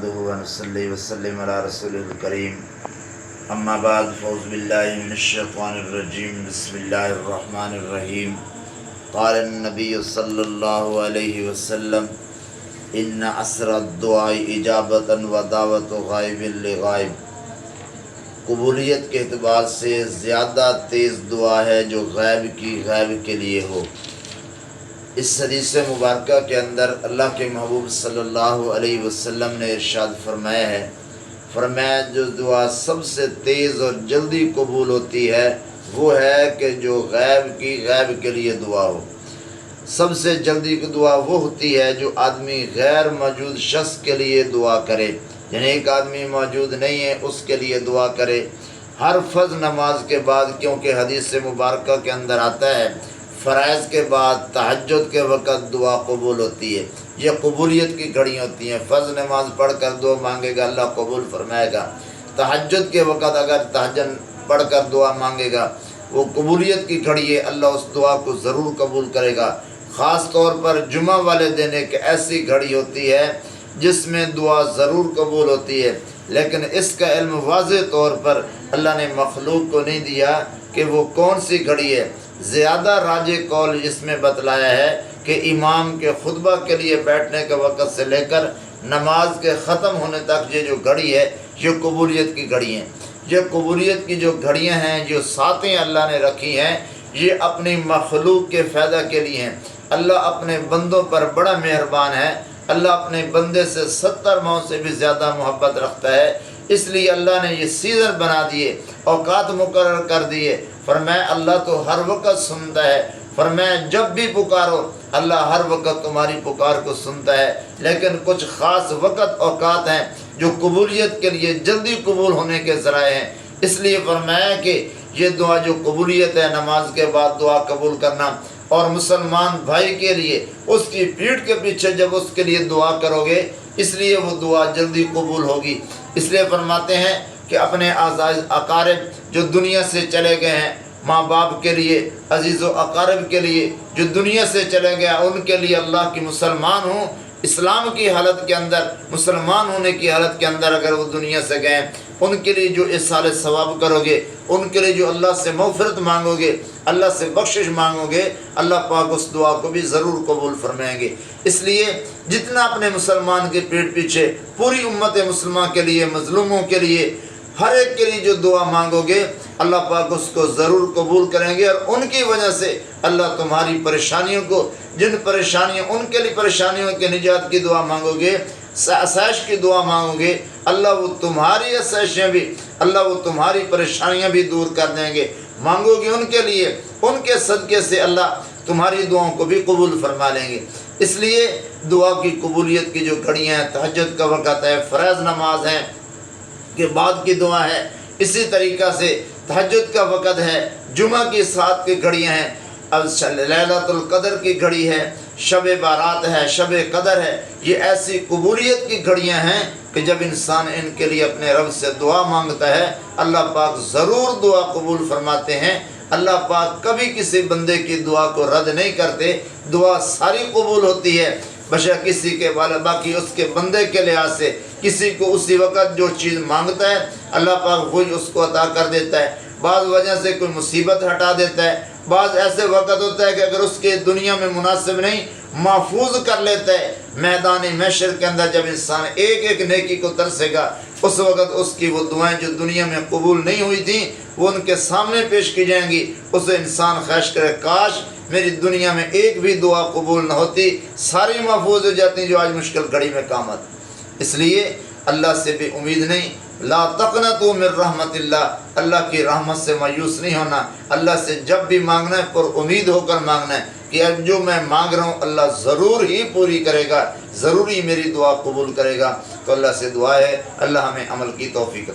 نحمده ونصلي وسلم على رسوله الكريم اما بعد فاعوذ بالله من الشیطان الرجیم بسم اللہ الرحمن الرحیم قال النبی صلی اللہ علیہ وسلم ان اسر الدعاء اجابتا و دعوت غائب لغائب، قبولیت کے اعتبار سے زیادہ تیز دعا ہے جو غیب کے لیے ہو۔ اس حدیث مبارکہ کے اندر اللہ کے محبوب صلی اللہ علیہ وسلم نے ارشاد فرمایا ہے، فرمایا جو دعا سب سے تیز اور جلدی قبول ہوتی ہے وہ ہے کہ جو غیب کے لیے دعا ہو۔ سب سے جلدی کی دعا وہ ہوتی ہے جو آدمی غیر موجود شخص کے لیے دعا کرے، یعنی ایک آدمی موجود نہیں ہے اس کے لیے دعا کرے۔ ہر فرض نماز کے بعد، کیونکہ حدیث مبارکہ کے اندر آتا ہے فرائض کے بعد تہجد کے وقت دعا قبول ہوتی ہے، یہ قبولیت کی گھڑی ہوتی ہیں۔ فرض نماز پڑھ کر دعا مانگے گا اللہ قبول فرمائے گا، تہجد کے وقت اگر تہجد پڑھ کر دعا مانگے گا وہ قبولیت کی گھڑی ہے، اللہ اس دعا کو ضرور قبول کرے گا۔ خاص طور پر جمعہ والے دن ایک ایسی گھڑی ہوتی ہے جس میں دعا ضرور قبول ہوتی ہے، لیکن اس کا علم واضح طور پر اللہ نے مخلوق کو نہیں دیا کہ وہ کون سی گھڑی ہے۔ زیادہ راجح قول اس میں بتلایا ہے کہ امام کے خطبہ کے لیے بیٹھنے کے وقت سے لے کر نماز کے ختم ہونے تک یہ جو گھڑی ہے یہ قبولیت کی گھڑی ہیں۔ یہ قبولیت کی جو گھڑیاں ہیں، جو ساتیں اللہ نے رکھی ہیں، یہ اپنی مخلوق کے فائدہ کے لیے ہیں۔ اللہ اپنے بندوں پر بڑا مہربان ہے، اللہ اپنے بندے سے 70 ماؤں سے بھی زیادہ محبت رکھتا ہے، اس لیے اللہ نے یہ سیزن بنا دیے، اوقات مقرر کر دیے۔ فرمایا اللہ تو ہر وقت سنتا ہے، فرمایا جب بھی پکارو اللہ ہر وقت تمہاری پکار کو سنتا ہے، لیکن کچھ خاص وقت اوقات ہیں جو قبولیت کے لیے جلدی قبول ہونے کے ذرائع ہیں۔ اس لیے فرمایا کہ یہ دعا جو قبولیت ہے نماز کے بعد دعا قبول کرنا، اور مسلمان بھائی کے لیے اس کی پیٹھ کے پیچھے جب اس کے لیے دعا کرو گے اس لیے وہ دعا جلدی قبول ہوگی۔ اس لیے فرماتے ہیں کہ اپنے اعزاز اقارب جو دنیا سے چلے گئے ہیں، ماں باپ کے لیے، عزیز و اقارب کے لیے جو دنیا سے چلے گئے ان کے لیے اللہ کی مسلمان ہوں، اسلام کی حالت کے اندر، مسلمان ہونے کی حالت کے اندر اگر وہ دنیا سے گئے ان کے لیے جو اصالِ ثواب کرو گے، ان کے لیے جو اللہ سے مغفرت مانگو گے، اللہ سے بخشش مانگو گے، اللہ پاک اس دعا کو بھی ضرور قبول فرمائیں گے۔ اس لیے جتنا اپنے مسلمان کے پیٹ پیچھے پوری امت مسلمہ کے لیے، مظلوموں کے لیے، ہر ایک کے لیے جو دعا مانگو گے اللہ پاک اس کو ضرور قبول کریں گے، اور ان کی وجہ سے اللہ تمہاری پریشانیوں کو، جن پریشانیوں ان کے لیے پریشانیوں کے نجات کی دعا مانگو گے، آسائش کی دعا مانگو گے، اللہ وہ تمہاری آسائشیں بھی، اللہ وہ تمہاری پریشانیاں بھی دور کر دیں گے۔ مانگو گے ان کے لیے، ان کے صدقے سے اللہ تمہاری دعاؤں کو بھی قبول فرما لیں گے۔ اس لیے دعا کی قبولیت کی جو گھڑیاں ہیں، تہجد کا وقت ہے، فرائض نماز ہے کے بعد کی دعا ہے، اسی طریقہ سے تہجد کا وقت ہے، جمعہ کی سات کی گھڑیاں ہیں، اب لیلۃ القدر کی گھڑی ہے، شب بارات ہے، شب قدر ہے، یہ ایسی قبولیت کی گھڑیاں ہیں کہ جب انسان ان کے لیے اپنے رب سے دعا مانگتا ہے اللہ پاک ضرور دعا قبول فرماتے ہیں۔ اللہ پاک کبھی کسی بندے کی دعا کو رد نہیں کرتے، دعا ساری قبول ہوتی ہے، بشک کسی کے باقی اس کے بندے کے لحاظ سے کسی کو اسی وقت جو چیز مانگتا ہے اللہ پاک وہی اس کو عطا کر دیتا ہے۔ بعض وجہ سے کوئی مصیبت ہٹا دیتا ہے، بعض ایسے وقت ہوتا ہے کہ اگر اس کے دنیا میں مناسب نہیں محفوظ کر لیتا ہے۔ میدان محشر کے اندر جب انسان ایک ایک نیکی کو ترسے گا اس وقت اس کی وہ دعائیں جو دنیا میں قبول نہیں ہوئی تھیں وہ ان کے سامنے پیش کی جائیں گی۔ اسے انسان خواہش کرے کاش میری دنیا میں ایک بھی دعا قبول نہ ہوتی، ساری محفوظ ہو جاتی جو آج مشکل گھڑی میں کام آتی۔ اس لیے اللہ سے بھی امید نہیں، لا تقنطوا من رحمت اللہ، اللہ کی رحمت سے مایوس نہیں ہونا۔ اللہ سے جب بھی مانگنا ہے پر امید ہو کر مانگنا ہے کہ اب جو میں مانگ رہا ہوں اللہ ضرور ہی پوری کرے گا، ضرور ہی میری دعا قبول کرے گا۔ تو اللہ سے دعا ہے اللہ ہمیں عمل کی توفیق